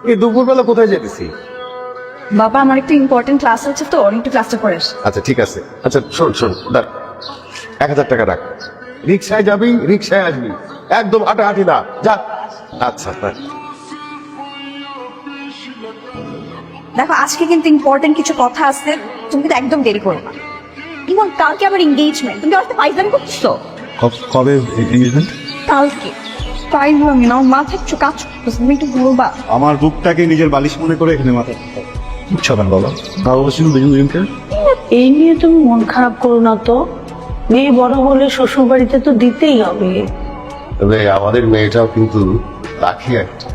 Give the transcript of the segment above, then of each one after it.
এই দুপুরবেলা কোথায় যেতেছি? বাবা আমার একটা ইম্পর্টেন্ট ক্লাস আছে তো একটু ক্লাসটা করে আসি। আচ্ছা ঠিক আছে। আচ্ছা শোন শোন, দাঁড়, 1000 টাকা রাখ। রিক্সায় যাবি, রিক্সায় আসবি, একদম হাঁটাহাঁটি না, যা। আচ্ছা রাখ। দেখো আজকে কিন্তু ইম্পর্টেন্ট কিছু কথা আছে, তুমি কিন্তু একদম দেরি করো না। এবং কালকে আবার এঙ্গেজমেন্ট, তুমি আজকে পাইজানি করছো কবে এনগেজমেন্ট? কালকে। পাইজানি না, মাথা কিছু কাজ করতেছে, তুমি একটু বলবা। আমার বুকটাকে নিজের বালিশ মনে করে এখানে মাথা বুঝছাবেন বাবা, ভালোবাসি দুজনকে। এই নিয়ে তুমি মন খারাপ করো না তো, মেয়ে বড় হলে শ্বশুর বাড়িতে তো দিতেই হবে। তবে আমাদের মেয়েটাও কিন্তু লাখি একটা।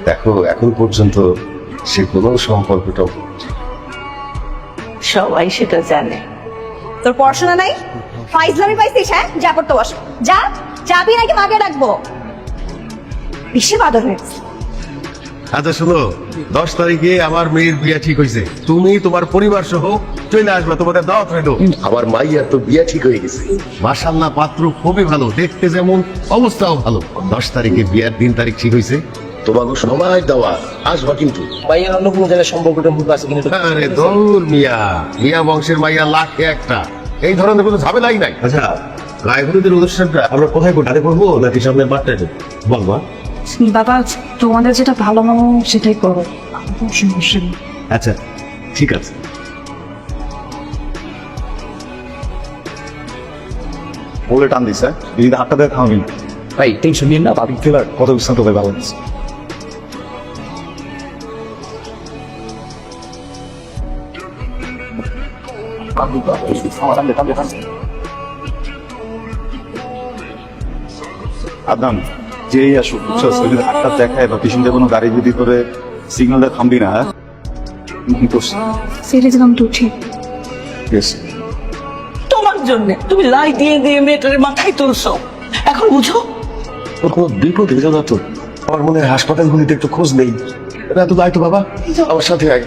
দেখো এখন পর্যন্ত সে কোনো সম্পর্কটাও সবাই সেটা জানে। তোর পড়াশোনা নাই, ফাইজলামি পাইছিস? হ্যাঁ যা পড়তে বস, যা। যাবি নাকি মাকে ডাকবো? বেশি বাদর হয়েছে। আচ্ছা শোনো, 10 তারিখে আমার মেয়ের বিয়ে ঠিক হয়েছে। তুমি তোমার পরিবার সহ চলে আসবে, তোমাদের দাওয়াত রইল। আমার মাইয়ার তো বিয়ে ঠিক হয়ে গেছে, মাশাআল্লাহ, পাত্র খুবই ভালো, দেখতে যেমন অবস্থাও ভালো। 10 তারিখে বিয়ার দিন তারিখ ঠিক হয়েছে, তোমাকে সবাই দাওয়াত, আসবা কিন্তু। মাইয়ার অন্য কোনো জায়গায় সম্পর্কটা মুখ আছে কিন্তু। আরে দৌর মিয়া, মিয়া বংশের মাইয়া লাখে একটা, এই ধরনের কোনো ঝামেলাই নাই। আচ্ছা রায়গুরুদের অনুষ্ঠানটা আমরা কোথায় কোথায় করবো, নাকি সামনের মাঠটায় বলবা? বাবা তোমাদের যেটা ভালো মনে হয় সেটাই করো। আচ্ছা ঠিক আছে। বলে টান দিস, হ্যাঁ দিদি হাতটা দিয়ে খাওয়াবি। ভাই টেনশন নিন না, ভাবি ফেলার কত বিস্তান্ত ভাই ভালো লাগছে। আদনান যেই আসুক বুঝছস, ওই যদি হাতটা দেখায় বা পিছন দিয়ে কোনো গাড়ি যদি করে সিগন্যালটা থামবি না, হ্যাঁ সিরিজ গান তো ঠিক। তোমার জন্য তুমি লাই দিয়ে দিয়ে মেয়েটার মাথায় তুলছো, এখন বুঝো। ওর কোনো বিপদ হয়ে যাবে তো। আমার মনে হয় হাসপাতালগুলিতে একটু খোঁজ নেই। এটা তো দায়িত্ব বাবা, আমার সাথে আয়।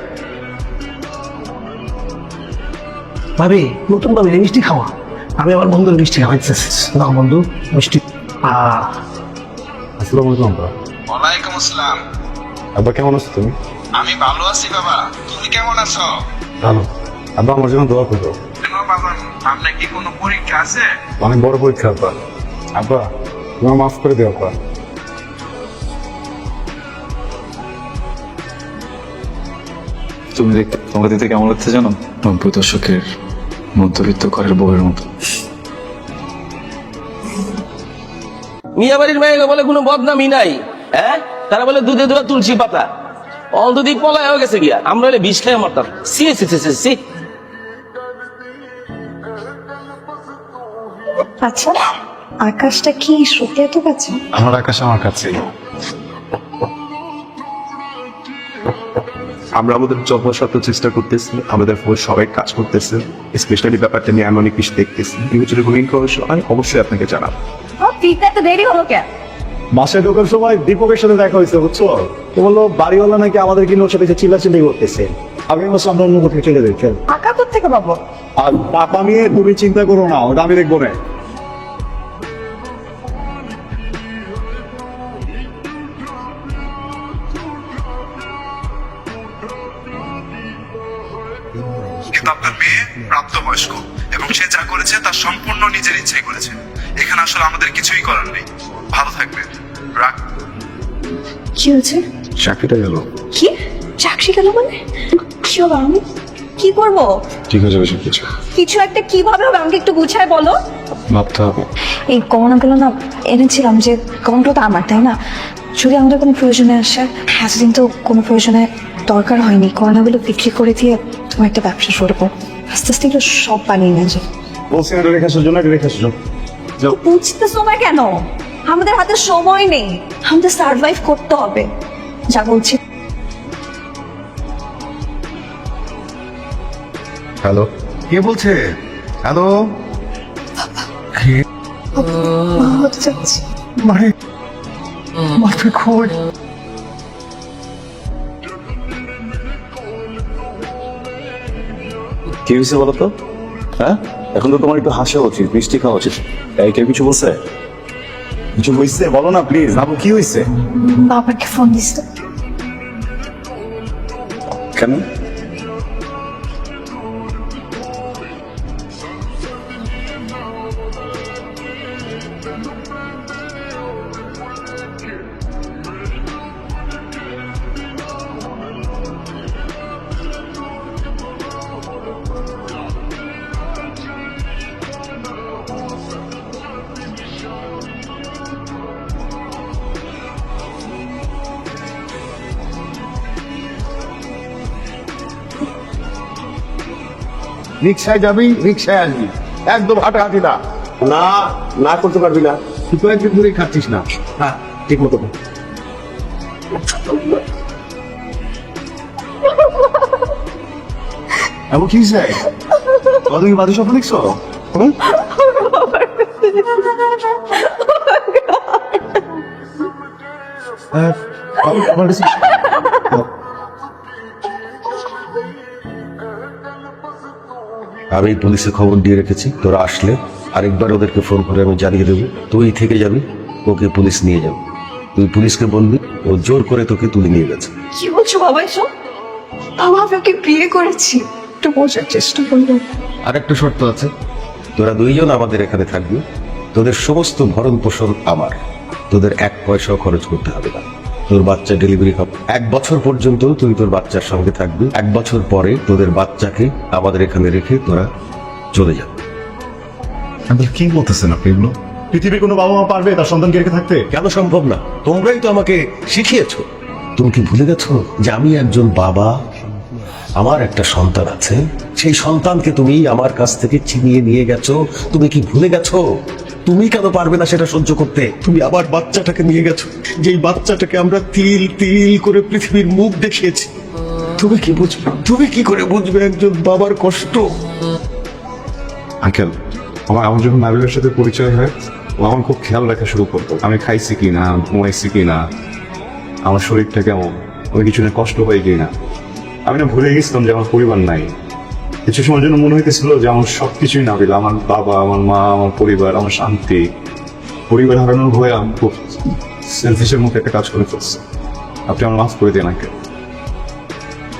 ভাবি নতুন ভাবি মিষ্টি খাওয়া। আমি আমার বন্ধুর মিষ্টি খাওয়াইতেছি না বন্ধু, মিষ্টি। আসসালামু আলাইকুম। ওয়ালাইকুম আসসালাম। আব্বা কেমন আছো তুমি? আমি ভালো আছি বাবা, তুমি কেমন আছো? ভালো। আব্বা আমার জন্য দোয়া করো। কেন বাবা, সামনে কি কোনো পরীক্ষা আছে? অনেক বড় পরীক্ষা আব্বা। আব্বা তোমার মাফ করে দেও আব্বা। তুমি দেখতে, তোমাকে দিতে কেমন লাগছে জানো? 90 দশকের মধ্যবিত্ত ঘরের বউয়ের মতো। মিয়া বাড়ির মেয়ে বলে কোনো বদনামই নাই, হ্যাঁ তারা বলে দুধে দুধা তুলসী পাতা। অলরেডি পলায় হয়ে গেছে গিয়া, আমরা হলে বিষ খেয়ে মারতাম। সি সি সি সি সি। আচ্ছা আকাশটা কি সত্যি এত কাছে? আমার আকাশ আমার কাছে। আমরা আমাদের যথাসাধ্য চেষ্টা করতেছি, আমাদের সবাই কাজ করতেছে। স্পেশালি ব্যাপারটা নিয়ে আমি অনেক কিছু দেখতেছি। যদি কোনো ইনফরমেশন হয় অবশ্যই আপনাকে জানাবো। ফিরতে এত দেরি হলো কেন? বাসায় ঢোকার সময় দীপকের সাথে দেখা হয়েছে বুঝছো, তো বললো বাড়িওয়ালা নাকি আমাদের কিনে ওর সাথে চিল্লাচিল্লি করতেছে। আমি বলছি আমরা অন্য কোথাও চলে যাই। আঁকা কোত্থেকে পাবো? আর টাকা নিয়ে তুমি চিন্তা করো না, ওটা আমি দেখবো না। কিন্তু আপনার মেয়ে প্রাপ্তবয়স্ক এবং সে যা করেছে তা সম্পূর্ণ নিজের ইচ্ছাই করেছে। এখানে আসলে আমাদের কিছুই করার নেই। ভালো থাকবেন, রাখ। কি হয়েছে? চাকরিটা গেল। কি চাকরি গেল মানে? কি হবে? আমি কি করবো? ঠিক হয়ে যাবে সব কিছু। কিছু একটা কিভাবে হবে আমাকে একটু বুঝায় বলো। ভাবতে হবে। এই গহনাগুলো না এনেছিলাম, যে গহনাগুলো তো আমার, তাই না? যদি আমাদের কোনো প্রয়োজনে আসে, এতদিন তো কোনো প্রয়োজনে দরকার হয়নি, গহনাগুলো বিক্রি করে দিয়ে তোমার একটা ব্যবসা শুরু করবো। আস্তে আস্তে এগুলো সব বানিয়ে নিয়ে যাবে। বলছি এটা রেখে আসার জন্য, এটা রেখে আসার জন্য। বুঝতেছো না কেন? আমাদের হাতে সময় নেই, আমাদের সার্ভাইভ করতে হবে। যা বলছি। হ্যালো, কে বলছে? হ্যালো, মা হতে যাচ্ছি। মানে মাথায় খোঁজ। কি হয়েছে বলো তো? হ্যাঁ এখন তো তোমার একটু হাসা উচিত, মিষ্টি খাওয়া উচিত। এই কেউ কিছু বলছে? কিছু হয়েছে বলো না প্লিজ। আবু কি হয়েছে? বাবাকে ফোন দিছে। কেন? রিক্সায় যাবি, রিক্সায় আসবি, একদম হাঁটাহাঁটি না। না, না করতে পারবি না। তুই তো একদিন ধরেই খাচ্ছিস না। হ্যাঁ, ঠিক মতো কর। আবু কি হয়েছে? তুমি বাদী স্বপ্ন দেখছো? হুম? আমার কাছে আমি পুলিশে খবর দিয়ে রেখেছি, তোরা আসলে আরেকবার ওদেরকে ফোন করে আমি জানিয়ে দেবো। তুই থেকে যাবি, ওকে পুলিশ নিয়ে যাবে। তুই পুলিশকে বলবি ও জোর করে তোকে তুলে নিয়ে গেছে। কি বলছো বাবা এসব? বাবা আমি ওকে বিয়ে করেছি, একটু বোঝার চেষ্টা করবো। আর একটা শর্ত আছে, তোরা দুইজন আমাদের এখানে থাকবি। তোদের সমস্ত ভরণ পোষণ আমার, তোদের 1 পয়সাও খরচ করতে হবে না। তোর বাচ্চা ডেলিভারি হবে 1 বছর পর্যন্ত তুই তোর বাচ্চার সঙ্গে থাকবি। 1 বছর পরে তোদের বাচ্চাকে আমাদের এখানে রেখে তোরা চলে যাবে। কি বলতেছেন আপনি এগুলো? পৃথিবীর কোনো বাবা মা পারবে তার সন্তানকে রেখে থাকতে? কেন সম্ভব না? তোমরাই তো আমাকে শিখিয়েছো। তুমি কি ভুলে গেছো যে আমি একজন বাবা, আমার একটা সন্তান আছে, সেই সন্তানকে তুমি আমার কাছ থেকে ছিনিয়ে নিয়ে গেছো। তুমি কি ভুলে গেছো? তুমি কেন পারবে না সেটা সহ্য করতে? তুমি আবার বাচ্চাটাকে নিয়ে গেছো, যেই বাচ্চাটাকে আমরা তিল তিল করে পৃথিবীর মুখ দেখিয়েছি। তুমি কি বুঝবে? তুমি কি করে বুঝবে একজন বাবার কষ্ট? আঙ্কেল, আমার যখন নাবিলের সাথে পরিচয় হয়, ও আমার খুব খেয়াল রাখা শুরু করতো। আমি খাইছি কিনা, ঘুমাইছি কিনা, আমার শরীরটা কেমন, আমি কিছু না কষ্ট হয় কিনা। আমি না ভুলে গেছিলাম যে আমার পরিবার নাই। কিছু সময়ের জন্য মনে হইতেছিল যে আমার সবকিছুই নাবিল, আমার বাবা, আমার মা, আমার পরিবার, আমার শান্তি। পরিবার হারানোর ভয়ে আমি খুব সেলফিশের মধ্যে একটা কাজ করে ফেলছি। আপনি আমার মাফ করে দেন আঙ্কেল।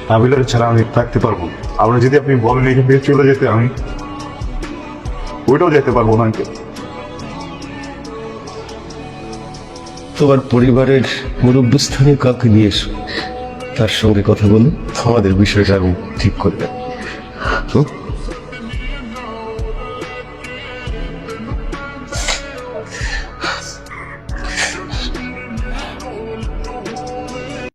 নাবিলার ছাড়া আমি থাকতে পারবো না। আমরা যদি আপনি বলেন এখান থেকে চলে যেতে, আমি ওইটাও যেতে পারবো না আঙ্কেল। তোমার পরিবারের মুরব্বী স্থানীয় কাউকে নিয়ে এসো, তার সঙ্গে কথা বলুন, আমাদের বিষয়টা আমি ঠিক করে দেব।